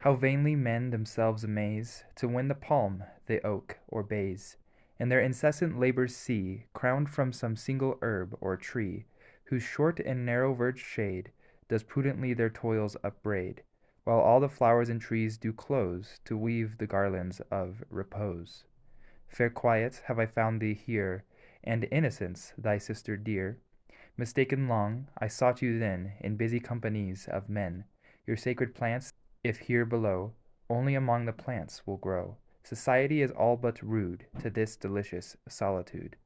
How vainly men themselves amaze to win the palm, the oak, or bays, and their incessant labours see, crowned from some single herb or tree, whose short and narrow verged shade does prudently their toils upbraid, while all the flowers and trees do close to weave the garlands of repose. Fair Quiet, have I found thee here, and Innocence, thy sister dear. Mistaken long, I sought you then in busy companies of men. Your sacred plants, if here below, only among the plants will grow. Society is all but rude to this delicious solitude.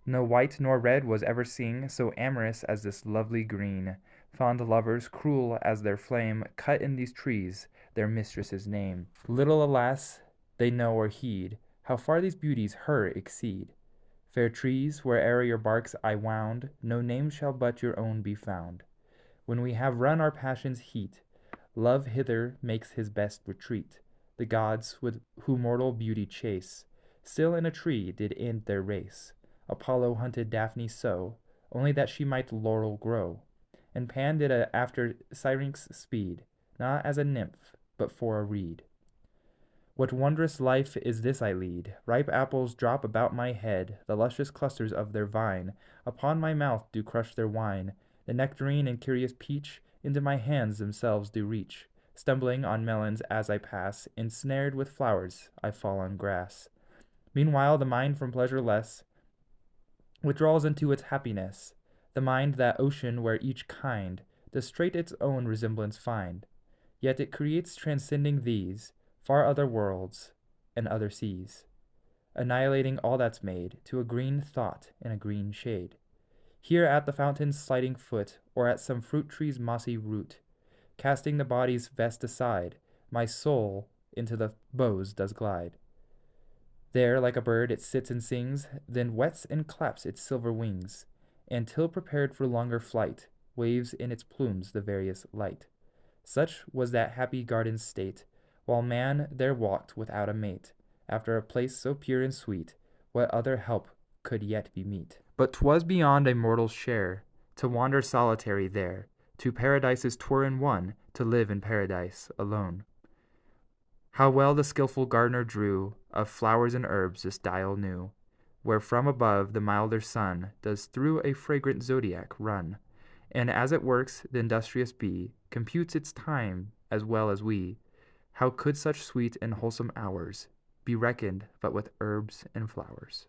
No white nor red was ever seen so amorous as this lovely green. Fond lovers, cruel as their flame, cut in these trees their mistress's name. Little, alas, they know or heed how far these beauties her exceed. Fair trees, where'er your barks I wound, no name shall but your own be found. When we have run our passion's heat, Love hither makes his best retreat. The gods, who mortal beauty chase, still in a tree did end their race. Apollo hunted Daphne so, only that she might laurel grow. And Pan did after Syrinx speed, not as a nymph, but for a reed. What wondrous life is this I lead! Ripe apples drop about my head, the luscious clusters of their vine upon my mouth do crush their wine, the nectarine and curious peach into my hands themselves do reach. Stumbling on melons as I pass, ensnared with flowers, I fall on grass. Meanwhile the mind from pleasure less withdraws into its happiness, the mind that ocean where each kind does straight its own resemblance find. Yet it creates transcending these, far other worlds and other seas, annihilating all that's made to a green thought in a green shade. Here at the fountain's sliding foot, or at some fruit tree's mossy root, casting the body's vest aside, my soul into the boughs does glide. There, like a bird, it sits and sings, then wets and claps its silver wings, and till prepared for longer flight, waves in its plumes the various light. Such was that happy garden's state, while man there walked without a mate, after a place so pure and sweet, what other help could yet be meet? But 'twas beyond a mortal's share to wander solitary there. To paradises 'twere in one to live in paradise alone. How well the skilful gardener drew of flowers and herbs this dial knew, where from above the milder sun does through a fragrant zodiac run, and as it works the industrious bee computes its time as well as we. How could such sweet and wholesome hours be reckoned but with herbs and flowers?